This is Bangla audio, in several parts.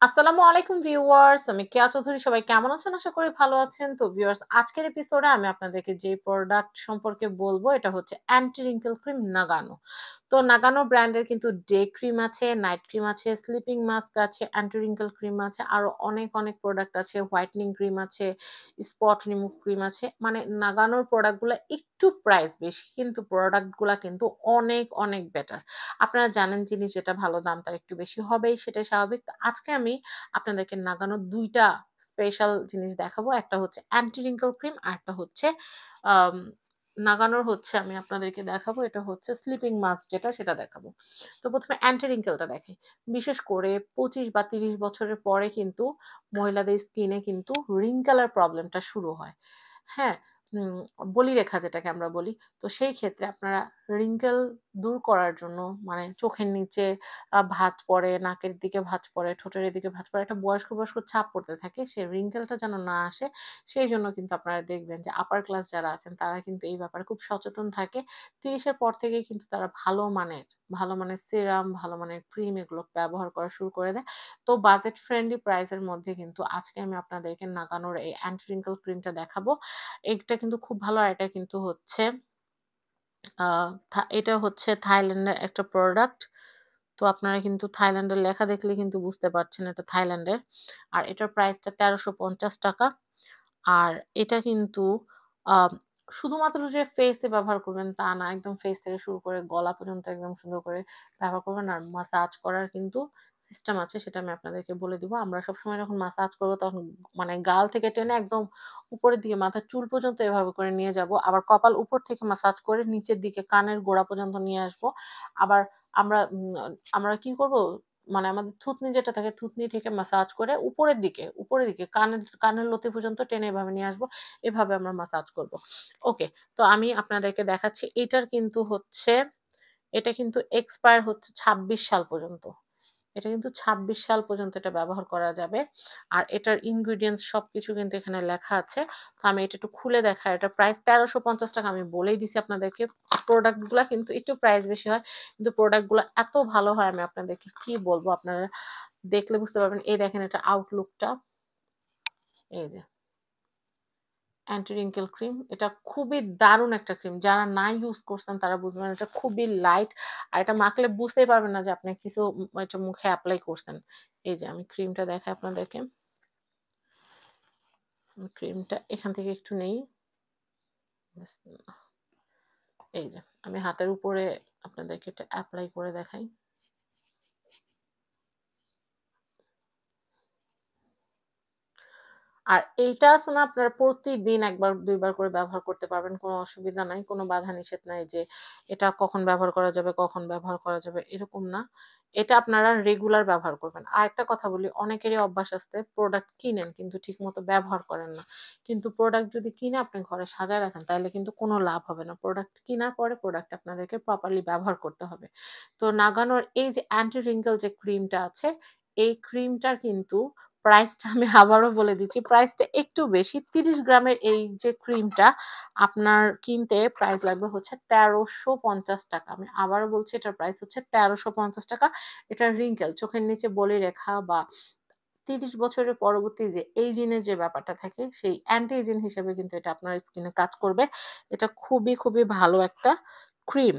আসসালামু আলাইকুম ভিউয়ার্স, আমি কেয়া চৌধুরী। সবাই কেমন আছেন? আশা করি ভালো আছেন। তো ভিউয়ার্স, আজকের এপিসোডে আমি আপনাদেরকে যে প্রোডাক্ট সম্পর্কে বলবো এটা হচ্ছে অ্যান্টি রিঙ্কেল ক্রিম নাগানো। তো নাগানো ব্র্যান্ডের কিন্তু ডে ক্রিম আছে, নাইট ক্রিম আছে, স্লিপিং মাস্ক আছে, অ্যান্টি রিঙ্কেল ক্রিম আছে, আরো অনেক প্রোডাক্ট আছে, হোয়াইটেনিং ক্রিম আছে, স্পট রিমুভ ক্রিম আছে। মানে নাগানোর প্রোডাক্টগুলা একটু প্রাইস বেশি, কিন্তু প্রোডাক্টগুলা কিন্তু অনেক বেটার। আপনারা জানেন জিনিস যেটা ভালো দাম তার একটু বেশি হবেই, সেটাই স্বাভাবিক। তো আজকে আমি আপনাদেরকে নাগানোর ২ টা স্পেশাল জিনিস দেখাবো। একটা হচ্ছে অ্যান্টি রিঙ্কেল ক্রিম, আরেকটা হচ্ছে আম নাগানোর হচ্ছে আমি আপনাদেরকে দেখাবো এটা হচ্ছে স্লিপিং মাস্ক যেটা সেটা দেখাবো। তো ১ম এ অ্যান্টি রিঙ্কেলটা দেখাই। বিশেষ করে ২৫ বা ৩০ বছরের পরে কিন্তু মহিলাদের স্কিনে কিন্তু রিঙ্কেল এর প্রবলেমটা শুরু হয়। হ্যাঁ? উম বলিরেখা যেটাকে আমরা বলি। তো সেই ক্ষেত্রে আপনারা রিঙ্কেল দূর করার জন্য মানে চোখের নিচে ভাঁজ পড়ে, নাকের দিকে ভাঁজ পড়ে, ঠোঁটের এদিকে ভাঁজ পড়ে, একটা বয়স্ক ছাপ পড়তে থাকে। সে রিঙ্কেলটা যেন না আসে, সেইজন্য কিন্তু আপনারা দেখবেন যে আপার ক্লাস যারা আছেন তারা কিন্তু এই ব্যাপারে খুব সচেতন থাকে। ৩০ এর পর থেকেই কিন্তু তারা ভালো মানের সিরাম, ভালো মানের ক্রিম এগুলো ব্যবহার করা শুরু করে দেয়। তো বাজেট ফ্রেন্ডলি প্রাইস এর মধ্যে কিন্তু আজকে আমি আপনাদেরকে নাগানোর এই অ্যান্টি রিঙ্কেল ক্রিমটা দেখাবো। এটা কিন্তু খুব ভালো, আর এটা কিন্তু হচ্ছে আ এটা হচ্ছে থাইল্যান্ডের একটা প্রোডাক্ট। তো আপনারা কিন্তু থাইল্যান্ডের লেখা দেখলে কিন্তু বুঝতে পারছেন এটা থাইল্যান্ডের। আর এটার প্রাইসটা ৳১৩৫০। আর এটা কিন্তু আ শুধুমাত্র যে ফেসে ব্যবহার করবেন তা না। একদম ফেস থেকে শুরু করে গলা পর্যন্ত একদম সুন্দর করে ব্যবহার করবেন। আর মাসাজ করার কিন্তু সিস্টেম আছে, সেটা আমি আপনাদেরকে বলে দিব। আমরা সবসময় যখন মাসাজ করব তখন মানে গাল থেকে টেনে একদম উপরের দিকে মাথার চুল পর্যন্ত এভাবে করে নিয়ে যাব। আবার কপাল উপর থেকে মাসাজ করে নিচের দিকে কানের গোড়া পর্যন্ত নিয়ে আসবো। আবার আমরা আমরা কি করব, মানে আমাদের থুতনি যেটা থাকে থুতনি থেকে মাসাজ করে উপরের দিকে কানের লতি পর্যন্ত টেনে এভাবে নিয়ে আসবো। এভাবে আমরা মাসাজ করব। ওকে। তো আমি আপনাদেরকে দেখাচ্ছি। এটা কিন্তু এক্সপায়ার হচ্ছে ২৬ সাল পর্যন্ত। এটা কিন্তু ২৬ সাল পর্যন্ত এটা ব্যবহার করা যাবে। আর এটার ইনগ্রিডিয়েন্টস সবকিছু কিন্তু এখানে লেখা আছে। তো আমি এটা একটু খুলে দেখাই। এটার প্রাইস ৳১৩৫০। আমি বলেই দিছি আপনাদেরকে। প্রোডাক্ট গুলা কিন্তু একটু প্রাইস বেশি হয়। কিন্তু প্রোডাক্ট গুলা এত ভালো হয় আমি আপনাদেরকে কি বলবো, আপনারা দেখলে বুঝতে পারবেন। এই দেখেন এটা আউটলুকটা। এই যে অ্যান্টি রিঙ্কেল ক্রিম। এটা খুবই দারুণ একটা ক্রিম। যারা না ইউজ করছেন তারা বুঝবেন এটা খুবই লাইট। আর এটা মাখলে বুঝতেই পারবেন না যে আপনি কিছু এটা মুখে এপ্লাই করছেন। এই যে আমি ক্রিমটা দেখাই আপনাদেরকে। ক্রিমটা এখান থেকে একটু নেই। বিসমিল্লাহ। এই যে আমি হাতের উপরে আপনাদেরকে এটা এপ্লাই করে দেখাই। আর এইটা আছে না, আপনারা প্রতিদিন ১ বার ২ বার করে ব্যবহার করতে পারবেন। কোনো অসুবিধা নাই। কোনো বাধা নিষেধ নাই যে এটা কখন ব্যবহার করা যাবে, কখন ব্যবহার করা যাবে, এরকম না। এটা আপনারা রেগুলার ব্যবহার করবেন। আরেকটা কথা বলি, অনেকেরই অভ্যাস আছে প্রোডাক্ট কিনেন কিন্তু ঠিকমতো ব্যবহার করেন না। কিন্তু প্রোডাক্ট যদি কিনে আপনি ঘরে সাজায় রাখেন তাহলে কিন্তু কোনো লাভ হবে না। প্রোডাক্ট কিনার পরে প্রোডাক্ট আপনাদেরকে প্রপারলি ব্যবহার করতে হবে। তো নাগানোর এই যে অ্যান্টি রিঙ্কেল যে ক্রিমটা আছে, এই ক্রিমটার কিন্তু প্রাইসটা আমি আবারও বলে দিচ্ছি। প্রাইসটা একটু বেশি। ৩০ গ্রামের এই যে ক্রিমটা আপনার কিনতে প্রাইস লাগবে হচ্ছে ৳১৩৫০। আমি আবারও বলছি এটার প্রাইস হচ্ছে ৳১৩৫০। এটা রিঙ্কেল, চোখের নিচে বলিরেখা বা ৩০ বছরের পরবর্তী যে এইজিং এর যে ব্যাপারটা থাকে সেই অ্যান্টি এজিং হিসেবে কিন্তু এটা আপনার স্কিনে কাজ করবে। এটা খুবই ভালো একটা ক্রিম।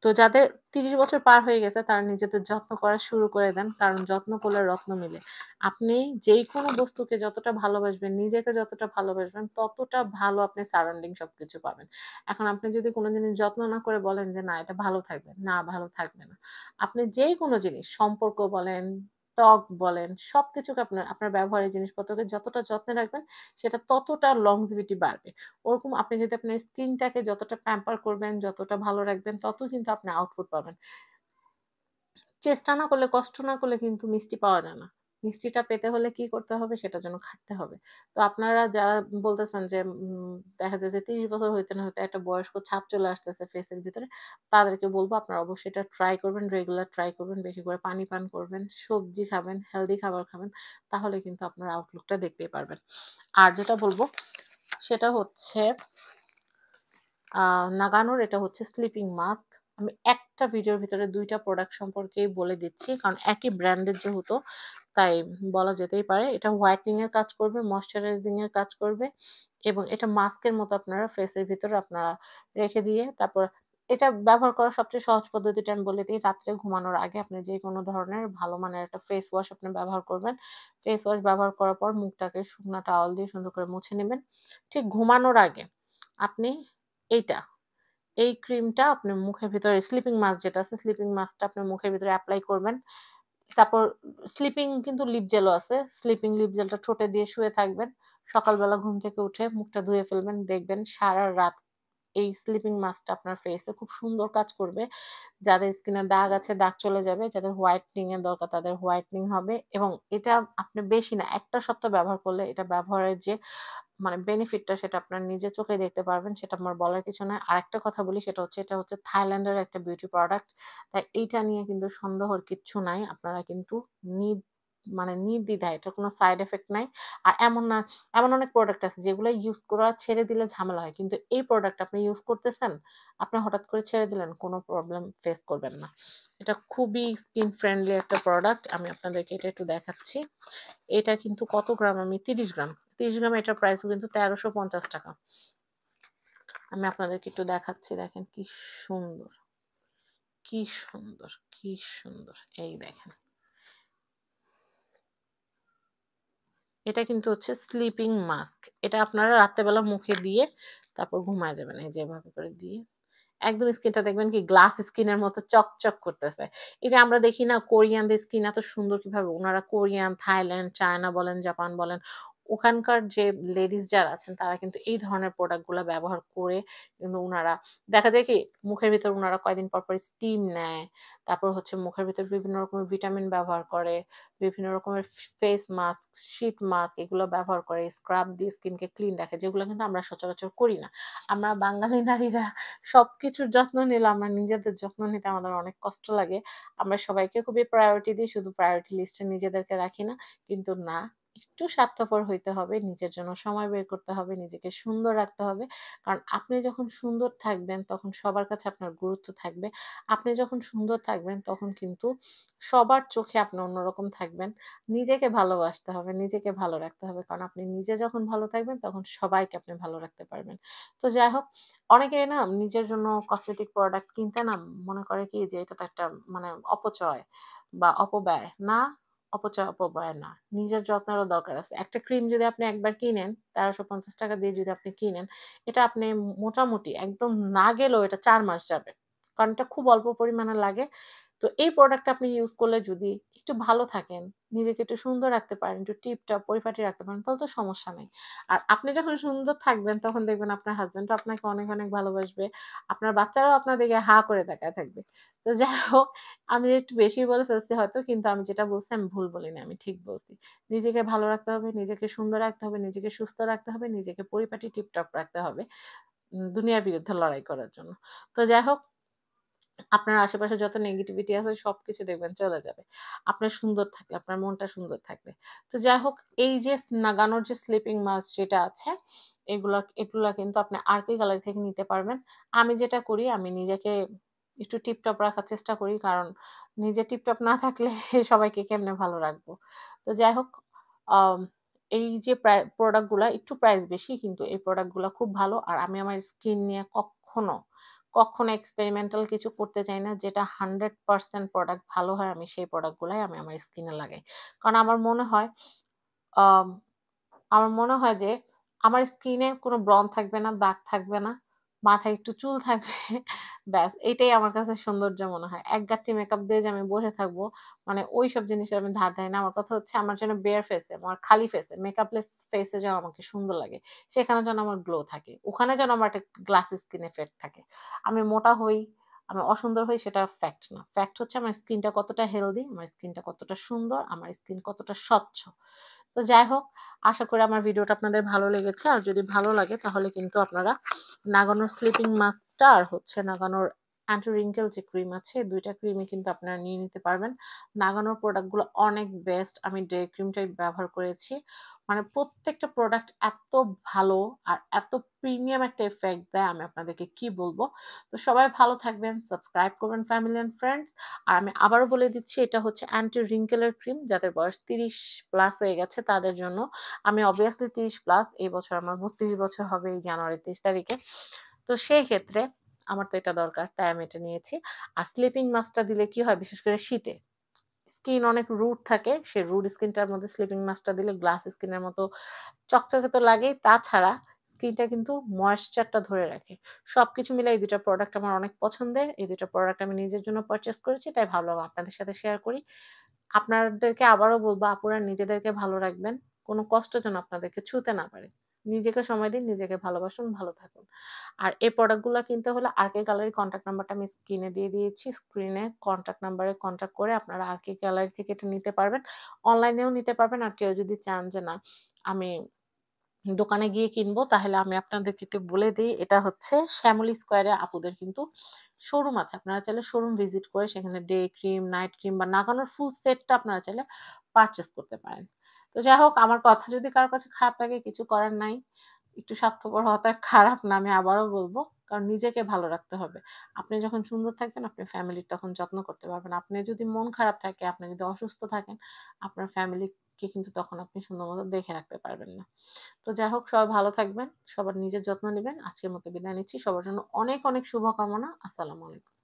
তো যাদের ৩০ বছর পার হয়ে গেছে তারা নিজেদের যত্ন করা শুরু করে দেন। কারণ যত্ন করলে রত্ন মেলে। আপনি যেইকোনো বস্তুকে যতটা ভালোবাসবেন, নিজেকে যতটা ভালোবাসবেন ততটা ভালো আপনি সারাউন্ডিং সবকিছু পাবেন। এখন আপনি যদি কোন জিনিস যত্ন না করে বলেন যে না এটা ভালো থাকবে, না ভালো থাকবে না। আপনি যেকোনো জিনিস সম্পর্ক বলেন, ত্বক বলেন, সবকিছুকে আপনার ব্যবহারের জিনিসপত্রকে যতটা যত্নে রাখবেন সেটা ততটা longevity বাড়বে। ওরকম আপনি যদি আপনার স্কিনটাকে যতটা প্যাম্পার করবেন, যতটা ভালো রাখবেন, তত কিন্তু আপনি আউটপুট পাবেন। চেষ্টা না করলে, কষ্ট না করলে কিন্তু মিষ্টি পাওয়া যায় না। মিষ্টিটা পেতে হলে কি করতে হবে? সেটার জন্য খাটতে হবে। তো আপনারা যারা বলতেছেন যে দেখা যায় যে ৩০ বছর হইতে না হইতে একটা বয়স্ক ছাপ চলে আসতেছে ফেসের ভিতরে, তাদেরকে বলব আপনারা অবশ্যই এটা ট্রাই করবেন, রেগুলার ট্রাই করবেন, বেশি করে পানি পান করবেন, সবজি খাবেন, হেলথি খাবার খাবেন। তাহলে কিন্তু আপনারা আউটলুকটা দেখতেই পারবেন। আর যেটা বলব সেটা হচ্ছে আ নাগানোর এটা হচ্ছে স্লিপিং মাস্ক। আমি একটা ভিডিওর ভিতরে ২ টা প্রোডাক্ট সম্পর্কেই বলে দিচ্ছি। কারণ একই ব্র্যান্ডের যেহেতু। তাই বলা যেতেই পারে। এটা হোয়াইটেনিং এর কাজ করবে, ময়েশ্চারাইজিং এর কাজ করবে এবং এটা মাস্কের মতো আপনারা ফেসের ভিতরে আপনারা রেখে দিয়ে তারপর এটা ব্যবহার করার সবচেয়ে সহজ পদ্ধতিটা আমি বলে দিই। রাত্রে ঘুমানোর আগে আপনি যেকোনো ধরনের ভালো মানের একটা ফেস ওয়াশ আপনি ব্যবহার করবেন। ফেস ওয়াশ ব্যবহার করার পর মুখটাকে শুকনা টাওয়াল দিয়ে সুন্দর করে মুছে নিবেন। ঠিক ঘুমানোর আগে আপনি এইটা এই ক্রিমটা আপনার মুখের ভিতরে স্লিপিং মাস্ক যেটা আছে, স্লিপিং মাস্কটা আপনার মুখের ভিতরে এপ্লাই করবেন। তারপর স্লিপিং কিন্তু লিপ জেলও আছে। স্লিপিং লিপ জেলটা ঠোঁটে দিয়ে শুয়ে থাকবেন। সকালবেলা ঘুম থেকে উঠে মুখটা ধুয়ে ফেলবেন। দেখবেন সারারাত এই স্লিপিং মাস্কটা আপনার ফেসে খুব সুন্দর কাজ করবে। যাদের স্কিনে দাগ আছে দাগ চলে যাবে, যাদের হোয়াইটেনিং এর দরকার তাদের হোয়াইটেনিং হবে এবং এটা আপনি বেশি না ১ টা সপ্তাহ ব্যবহার করলে এটা ব্যবহারের যে মানে বেনিফিটটা সেটা আপনার নিজের চোখেই দেখতে পারবেন। সেটা আমার বলার কিছু নয়। আরেকটা কথা বলি সেটা হচ্ছে এটা হচ্ছে থাইল্যান্ডের একটা বিউটি প্রোডাক্ট। তাই এইটা নিয়ে কিন্তু সন্দেহর কিচ্ছু নাই। আপনারা কিন্তু নির মানে নির্দ্বিধায় এটার কোনো সাইড ইফেক্ট নাই। আর এমন না এমন অনেক প্রোডাক্ট আছে যেগুলো ইউজ করা ছেড়ে দিলে ঝামেলা হয়। কিন্তু এই প্রোডাক্ট আপনি ইউজ করতেছেন, আপনি হঠাৎ করে ছেড়ে দিলেন কোনো প্রবলেম ফেস করবেন না। এটা খুবই স্কিন ফ্রেন্ডলি একটা প্রোডাক্ট। আমি আপনাদেরকে এটা একটু দেখাচ্ছি। এটা কিন্তু কত গ্রাম আমি ৩০ গ্রাম। ৩০ গ্রাম এটার প্রাইসও কিন্তু ৳১৩৫০ আমি আপনাদেরকে একটু দেখাচ্ছি। দেখেন কি সুন্দর, কি সুন্দর, কি সুন্দর। এই দেখেন। এটা কিন্তু হচ্ছে স্লিপিং মাস্ক। এটা আপনারা রাত্রেবেলা মুখে দিয়ে তারপর ঘুমায় যাবেন। এই যে এভাবে করে দিয়ে একদম স্কিনটা দেখবেন কি গ্লাস স্কিনের মতো চকচক করতেছে। এই যে আমরা দেখি না কোরিয়ানদের স্কিন এত সুন্দর কিভাবে উনারা কোরিয়ান, থাইল্যান্ড, চায়না বলেন, জাপান বলেন, ওখানকার যে লেডিস যারা আছেন তারা কিন্তু এই ধরনের প্রোডাক্ট গুলা ব্যবহার করে কিন্তু উনারা দেখা যায় কি মুখের ভিতর উনারা কয়দিন পর স্টিম নেয়। তারপর হচ্ছে মুখের ভিতর বিভিন্ন রকমের ভিটামিন ব্যবহার করে, বিভিন্ন রকমের ফেস মাস্ক, শীট মাস্ক এগুলো ব্যবহার করে, স্ক্রাব দিয়ে স্কিনকে ক্লিন রাখে যেগুলো কিন্তু আমরা সচরাচর করি না। আমরা বাঙালি নারীরা সবকিছুর যত্ন নিলেও আমরা নিজেদের যত্ন নিতে আমাদের অনেক কষ্ট লাগে। আমরা সবাইকে খুবই প্রায়োরিটি দিই। শুধু প্রায়োরিটি লিস্টে নিজেদেরকে রাখি না। কিন্তু না, একটু স্বার্থপর হইতে হবে। নিজের জন্য সময় বের করতে হবে। নিজেকে সুন্দর রাখতে হবে। কারণ আপনি যখন সুন্দর থাকবেন তখন সবার কাছে আপনার গুরুত্ব থাকবে। আপনি যখন সুন্দর থাকবেন তখন কিন্তু সবার চোখে আপনি অন্যরকম থাকবেন। নিজেকে ভালোবাসতে হবে, নিজেকে ভালো রাখতে হবে। কারণ আপনি নিজে যখন ভালো থাকবেন তখন সবাইকে আপনি ভালো রাখতে পারবেন। তো যাই হোক অনেকে না নিজের জন্য কসমেটিক প্রোডাক্ট কিনতে না মনে করে কি যে এটা তো একটা মানে অপচয় বা অপব্যয়। না, অপচয় অপব্যয় না। নিজের যত্নেরও দরকার আছে। একটা ক্রিম যদি আপনি একবার কিনেন, ৳১৩৫০ দিয়ে যদি আপনি কিনেন, এটা আপনি মোটামুটি একদম না গেলেও এটা ৪ মাস যাবে। কারণ এটা খুব অল্প পরিমাণে লাগে। তো এই প্রোডাক্টটা আপনি ইউজ করলে যদি একটু ভালো থাকেন, নিজেকে একটু সুন্দর রাখতে পারেন, একটু টিপটপ পরিপাটি রাখতে পারেন, তাহলে তো সমস্যা নাই। আর আপনি যখন সুন্দর থাকবেন তখন দেখবেন আপনার হাসব্যান্ডও আপনাকে অনেক, অনেক ভালোবাসবে। আপনার বাচ্চারাও আপনার দিকে হা করে তাকায় থাকবে। তো যাই হোক আমি একটু বেশি বলে ফেলছি হয়তো কিন্তু আমি যেটা বলছি আমি ভুল বলিনি, আমি ঠিক বলছি। নিজেকে ভালো রাখতে হবে, নিজেকে সুন্দর রাখতে হবে, নিজেকে সুস্থ রাখতে হবে, নিজেকে পরিপাটি টিপটপ রাখতে হবে দুনিয়ার বিরুদ্ধে লড়াই করার জন্য। তো যাই হোক আপনার আশেপাশে যত নেগেটিভিটি আছে সবকিছু দেখবেন চলে যাবে। আপনার সুন্দর থাকলে, আপনার মনটা সুন্দর থাকবে। তো যাই হোক এই যে নাগানোর যে স্লিপিং মাস্ক যেটা আছে এগুলা কিন্তু আপনি আরকি গ্যালারি থেকে নিতে পারবেন। আমি যেটা করি আমি নিজেকে একটু টিপটপ রাখার চেষ্টা করি। কারণ নিজে টিপটপ না থাকলে সবাইকে কেমনে ভালো রাখবো। তো যাই হোক আম এই যে প্রোডাক্ট গুলা একটু প্রাইস বেশি কিন্তু এই প্রোডাক্ট গুলা খুব ভালো। আর আমি আমার স্কিন নিয়ে কখনো এক্সপেরিমেন্টাল কিছু করতে চাই না। যেটা 100% প্রোডাক্ট ভালো হয় আমি সেই প্রোডাক্ট গুলাই আমি আমার স্কিনে লাগাই। কারণ আম আমার মনে হয় যে আমার স্কিনে কোনো ব্রণ থাকবে না, দাগ থাকবে না, মাথায় একটু চুল থাকবে। ব্যাস এটাই আমার কাছে সৌন্দর্য মনে হয়। একগাছি মেকআপ দিয়ে যে আমি বসে থাকবো, মানে ওইসব জিনিসের আমি ধার ধারি না। আমার কথা হচ্ছে আমার যেন বেয়ার ফেসে, আমার খালি ফেসে, মেকআপলেস ফেসে যেন আমাকে সুন্দর লাগে। সেখানে যেন আমার গ্লো থাকে। ওখানে যেন আমার একটা গ্লাসি স্কিন ইফেক্ট থাকে। আমি মোটা হই, আমি অসুন্দর হই সেটা ফ্যাক্ট না। ফ্যাক্ট হচ্ছে আমার স্কিনটা কতটা হেলথি, আমার স্কিনটা কতটা সুন্দর, আমার স্কিন কতটা স্বচ্ছ। তো যাই হোক আশা করি আমার ভিডিওটা আপনাদের ভালো লেগেছে। আর যদি ভালো লাগে তাহলে কিন্তু আপনারা নাগানোর স্লিপিং মাস্কটা আর হচ্ছে নাগানোর অ্যান্টি রিঙ্কেল যে ক্রিম আছে, ২ টা ক্রিমই কিন্তু আপনারা নিয়ে নিতে পারবেন। নাগানোর প্রোডাক্টগুলো অনেক বেস্ট। আমি ডে ক্রিমটাই ব্যবহার করেছি। মানে প্রত্যেকটা প্রোডাক্ট এত ভালো আর এত প্রিমিয়াম একটা ইফেক্ট দেয়, আমি আপনাদেরকে কি বলবো। তো সবাই ভালো থাকবেন, সাবস্ক্রাইব করবেন ফ্যামিলি অ্যান্ড ফ্রেন্ডস। আর আমি আবারও বলে দিচ্ছি, এটা হচ্ছে অ্যান্টি রিঙ্কেলের ক্রিম, যাদের বয়স ৩০ প্লাস হয়ে গেছে তাদের জন্য। আমি অবভিয়াসলি ৩০ প্লাস, এই বছর আমার ৩২ বছর হবে এই জানুয়ারি ৩০ তারিখে। তো সেই ক্ষেত্রে আমার তো এটা দরকার, তাই আমি এটা নিয়েছি। আর স্লিপিং মাস্কটা দিলে কি হয়, বিশেষ করে শীতে স্কিন অনেক রুড থাকে, সেই রুড স্কিনটার মধ্যে স্লিপিং মাস্কটা দিলে গ্লাস স্কিনের মতো চকচকে তো লাগেই, তাছাড়া স্কিনটা কিন্তু ময়েশ্চারটা ধরে রাখে। সবকিছু মিলে এই ২ টা প্রোডাক্ট আমার অনেক পছন্দের। এই ২ টা প্রোডাক্ট আমি নিজের জন্য পারচেজ করেছি, তাই ভাবলাম আপনাদের সাথে শেয়ার করি। আপনাদেরকে আবারও বলব, আপুরা নিজেদেরকে ভালো রাখবেন। কোনো কষ্ট যেন আপনাদেরকে ছুঁতে না পারে। নিজেকে সময় দিন, নিজেকে ভালোবাসুন, ভালো থাকুন। আর এই প্রোডাক্টগুলা কিনতে হলে আরকে গ্যালারির কনট্যাক্ট নাম্বারটা আমি স্ক্রিনে দিয়ে দিয়েছি। স্ক্রিনে কনট্যাক্ট নাম্বারে কনট্যাক্ট করে আপনারা আরকে গ্যালারি থেকে এটা নিতে পারবেন। অনলাইনেও নিতে পারবেন। আর কেউ যদি চান যে না, আমি দোকানে গিয়ে কিনবো, তাহলে আমি আপনাদেরকে একটু বলে দেই, এটা হচ্ছে শ্যামলী স্কয়ারে আপুদের কিন্তু শোরুম আছে। আপনারা চাইলে শোরুম ভিজিট করে সেখানে ডে ক্রিম, নাইট ক্রিম বা নাগানোর ফুল সেটটা আপনারা চাইলে পারচেজ করতে পারেন। তো যাই হোক, আমার কথা যদি কারো কাছে খারাপ লাগে, কিছু করার নাই। একটু স্বার্থপর হওয়াটা খারাপ না, আমি আবারও বলব। কারণ নিজেকে ভালো রাখতে হবে। আপনি যখন সুন্দর থাকবেন, আপনি ফ্যামিলির তখন যত্ন করতে পারবেন। আপনি যদি মন খারাপ থাকে, আপনি যদি অসুস্থ থাকেন, আপনার ফ্যামিলিকে কিন্তু তখন আপনি সুন্দর মতো দেখে রাখতে পারবেন না। তো যাই হোক, সবাই ভালো থাকবেন, সবার নিজের যত্ন নিবেন। আজকের মতো বিদায় নিচ্ছি। সবার জন্য অনেক অনেক শুভকামনা। আসসালামু আলাইকুম।